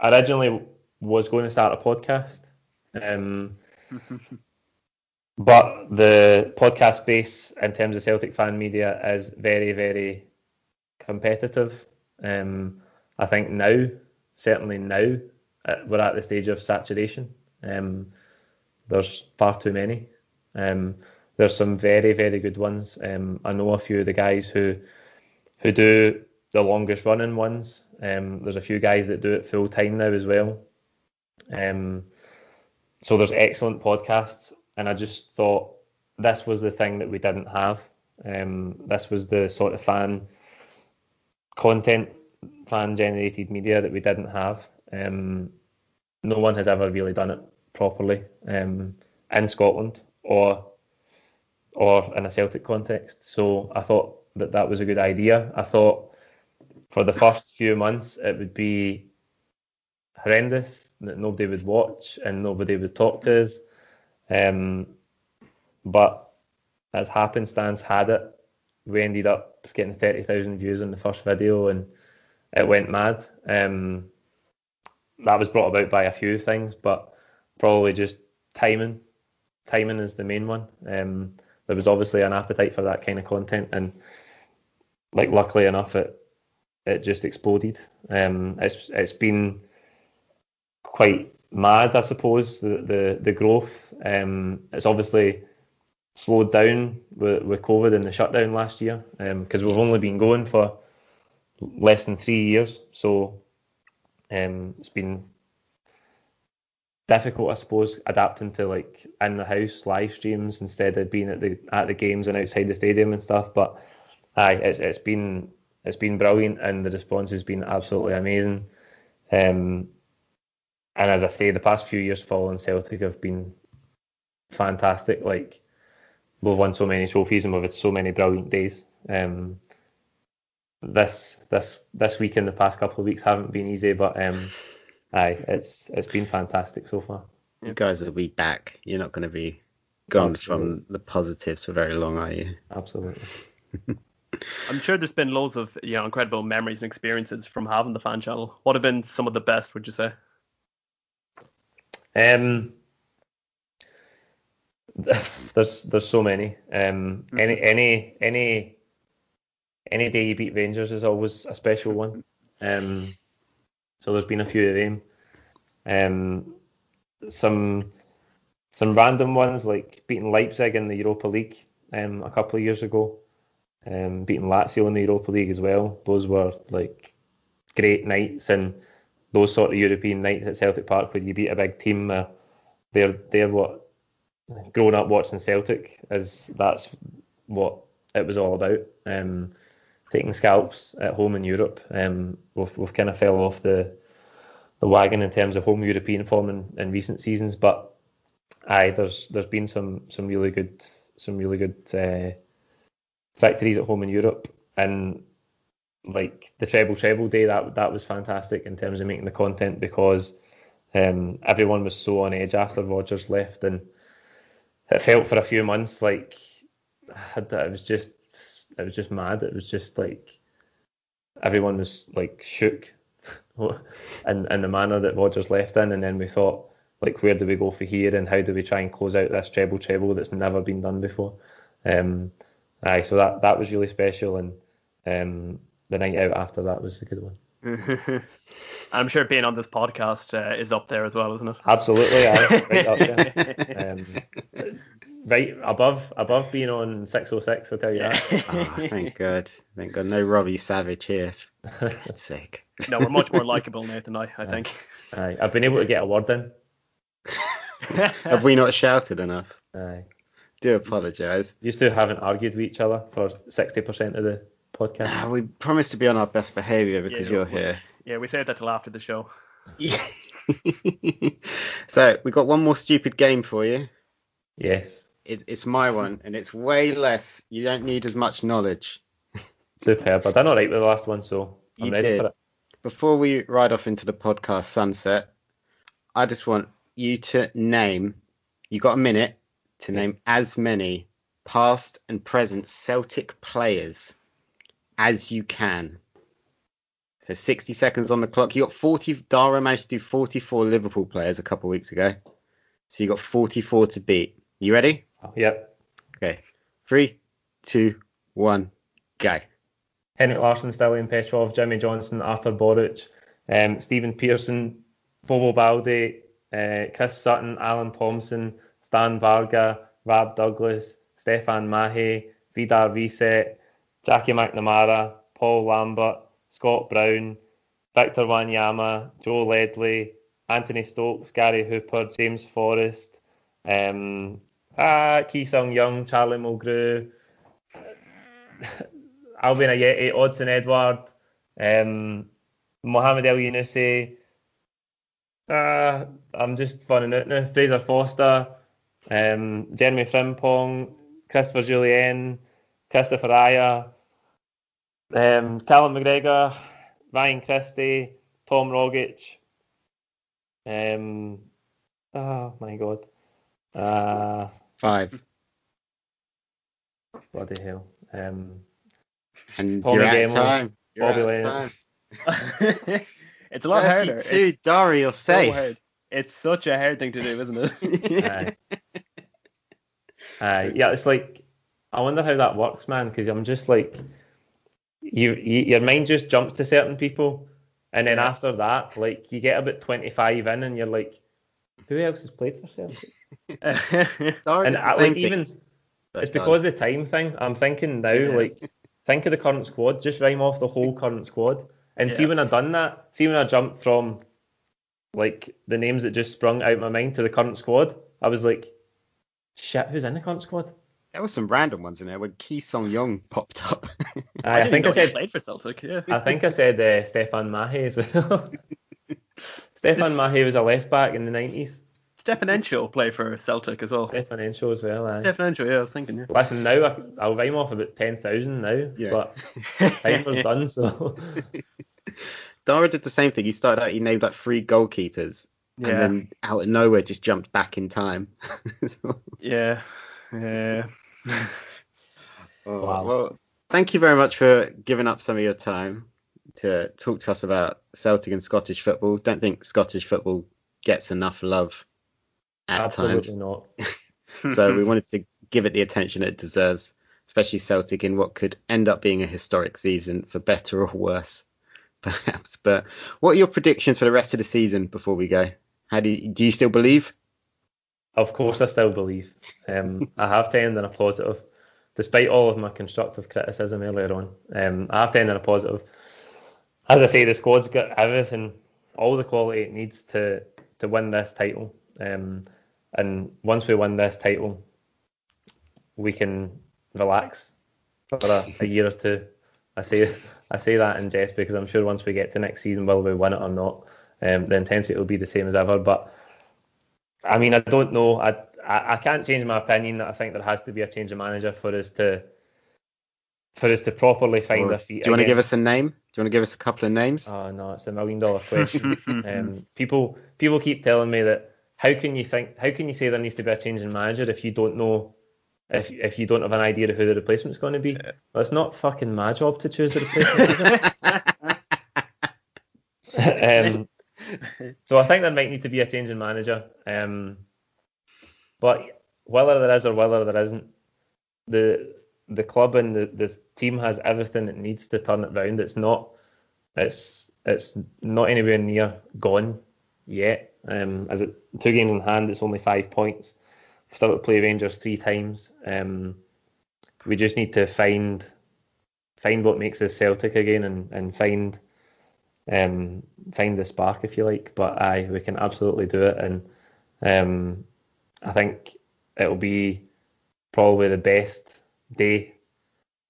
I originally was going to start a podcast, but the podcast space in terms of Celtic fan media is very, very competitive. I think certainly now, we're at the stage of saturation. There's far too many. There's some very, very good ones. I know a few of the guys who do the longest running ones. There's a few guys that do it full time now as well. So there's excellent podcasts, and I just thought this was the thing that we didn't have. This was the sort of fan generated media that we didn't have. No one has ever really done it properly in Scotland or in a Celtic context. So I thought that was a good idea. I thought for the first few months it would be horrendous, that nobody would watch and nobody would talk to us. But as happenstance had it, we ended up getting 30,000 views on the first video, and it went mad. That was brought about by a few things, but probably just timing. Timing is the main one. There was obviously an appetite for that kind of content, and luckily enough, it just exploded. It's been quite mad, I suppose, the growth. It's obviously slowed down with COVID and the shutdown last year, because we've only been going for less than 3 years. So it's been difficult, I suppose, adapting to in the house live streams instead of being at the games and outside the stadium and stuff. But it's been brilliant, and the response has been absolutely amazing. And as I say, the past few years following Celtic have been fantastic. We've won so many trophies and we've had so many brilliant days. This week and the past couple of weeks haven't been easy, but it's been fantastic so far. You guys will be back. You're not going to be gone from the positives for very long, are you? Absolutely. I'm sure there's been loads of incredible memories and experiences from having the fan channel. What have been some of the best, would you say? There's so many. Any day you beat Rangers is always a special one. So there's been a few of them. Some random ones, like beating Leipzig in the Europa League a couple of years ago. Beating Lazio in the Europa League as well. Those were great nights, and those sort of European nights at Celtic Park where you beat a big team. They're what growing up watching Celtic that's what it was all about. taking scalps at home in Europe. We've kind of fell off the wagon in terms of home European form in recent seasons, but there's been some really good victories at home in Europe, and like the treble day, that was fantastic in terms of making the content, because everyone was so on edge after Rodgers left, and it felt for a few months like it was just mad. It was just like everyone was like shook in the manner that Rodgers left in, and then we thought, like, where do we go for here, and how do we try and close out this treble that's never been done before? So that was really special, and the night out after that was a good one. I'm sure being on this podcast is up there as well, isn't it? Absolutely, right up there. Right above being on 606, I'll tell you that. Oh, thank God. No Robbie Savage here. For God's sake. No, we're much more likeable, Nathan, I think. I've been able to get a word in. Have we not shouted enough? Aye. Do apologise. Used to haven't argued with each other for 60% of the podcast. We promised to be on our best behaviour because you're here. Yeah, we said that till after the show. Yeah. So we got one more stupid game for you. Yes. It's my one, and it's way less. You don't need as much knowledge. Superb. I done all right with the last one, so I'm ready for it. Before we ride off into the podcast sunset, I just want you to name, you got a minute to name as many past and present Celtic players as you can. So 60 seconds on the clock. You got 40. Darragh managed to do 44 Liverpool players a couple of weeks ago. So you got 44 to beat. You ready? Oh, yep. Okay. 3, 2, 1, go. Henrik Larsson, Stilian Petrov, Jimmy Johnson, Arthur Boruc, Stephen Pearson, Bobo Baldi, Chris Sutton, Alan Thompson, Stan Varga, Rab Douglas, Stefan Mahe, Vidar Reset, Jackie McNamara, Paul Lambert, Scott Brown, Victor Wanyama, Joe Ledley, Anthony Stokes, Gary Hooper, James Forrest, Ki Sung Young, Charlie Mulgrew, Albion Ayeti, Odson Edward, Mohamed El Yunusi, I'm just finding out now, Fraser Foster, Jeremy Frimpong, Christopher Jullien, Christopher Aya, Callum McGregor, Ryan Christie, Tom Rogic, oh my God, 5. Bloody hell. And Tommy you're out Gamble, of time. Bobby Lennox. It's a lot harder. 32, Darragh, you're safe. So hard. It's such a hard thing to do, isn't it? Yeah, it's like, I wonder how that works, man, because I'm just like, your mind just jumps to certain people, and then after that, like, you get about 25 in, and you're like, who else has played for Celtic? And like, even it's because of the time thing. I'm thinking now, like, think of the current squad, just rhyme off the whole current squad, and see when I done that, see when I jumped from like the names that just sprung out of my mind to the current squad, I was like, shit, who's in the current squad? There were some random ones in there when Ki Sung Young popped up. I think I said played for Celtic. Yeah. I think I said Stefan Mahe as well. Stefan Mahe was a left back in the 90s. Stefan Enshaw played for Celtic as well. Stefan Enshaw as well. Stefan Enshaw, yeah, I was thinking. Yeah. Listen, now I'll rhyme off about 10,000 now, but time was done. So Darragh did the same thing. He started out, he named like 3 goalkeepers, and then out of nowhere just jumped back in time. Yeah. Wow. Well, thank you very much for giving up some of your time to talk to us about Celtic and Scottish football. Don't think Scottish football gets enough love at Absolutely times. Not. So we wanted to give it the attention it deserves, especially Celtic in what could end up being a historic season, for better or worse, perhaps. But what are your predictions for the rest of the season before we go? Do you still believe? Of course I still believe. I have to end on a positive. Despite all of my constructive criticism earlier on, I have to end on a positive. As I say, the squad's got everything, all the quality it needs to win this title. And once we win this title, we can relax for a year or two I say that in jest because I'm sure once we get to next season, will we win it or not, the intensity will be the same as ever. But I mean, I don't know. I can't change my opinion that I think there has to be a change of manager for us to properly find our feet. Do you want to again. give us a name? Do you want to give us a couple of names? Oh no, it's $1 million question. People keep telling me that how can you say there needs to be a change in manager if you don't know if you don't have an idea of who the replacement's going to be? Well, it's not fucking my job to choose the replacement. So I think there might need to be a change in manager. But whether there is or whether there isn't, the club and the team has everything it needs to turn it round. It's not anywhere near gone yet. As it 2 games in hand, it's only 5 points. We've still got to play Rangers 3 times. We just need to find what makes us Celtic again and find the spark, if you like. But aye, we can absolutely do it, and I think it'll be probably the best day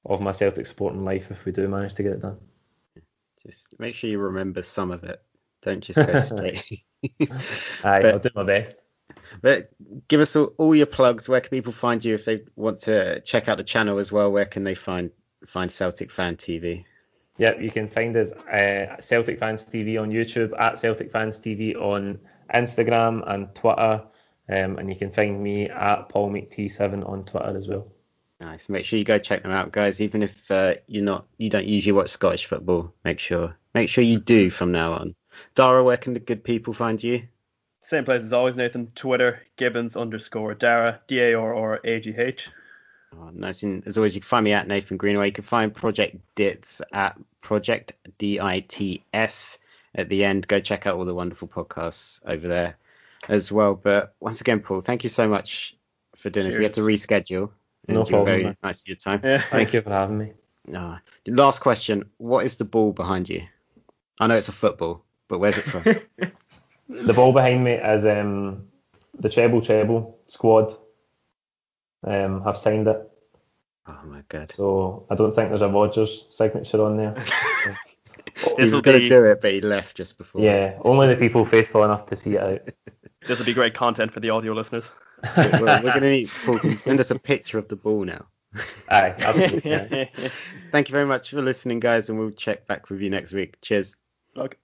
of my Celtic supporting life if we do manage to get it done. Just make sure you remember some of it. Don't just go straight. I'll do my best. But give us all your plugs. Where can people find you if they want to check out the channel as well? Where can they find Celtic Fan TV? Yep, you can find us Celtic Fans TV on YouTube, at Celtic Fans TV on Instagram and Twitter, and you can find me at PaulMcT7 on Twitter as well. Nice. Make sure you go check them out, guys. Even if you don't usually watch Scottish football, make sure you do from now on. Darragh, where can the good people find you? Same place as always, Nathan. Twitter, Gibbons_Darragh, DARRAGH. Oh, nice. And as always, you can find me at Nathan Greenaway. You can find Project Dits at Project DITS at the end. Go check out all the wonderful podcasts over there as well. But once again, Paul, thank you so much for doing this. We had to reschedule. No problem. Very nice of your time. Yeah. Thank you for having me. Last question. What is the ball behind you? I know it's a football, but where's it from? The ball behind me is the treble squad. Have signed it. Oh my god. So I don't think there's a Rodgers signature on there. He was going to do it, but he left just before. Yeah, only the people faithful enough to see it out. This will be great content for the audio listeners. We're going to need Paul to send us a picture of the ball now. Aye, absolutely. Thank you very much for listening, guys, and we'll check back with you next week. Cheers. Okay.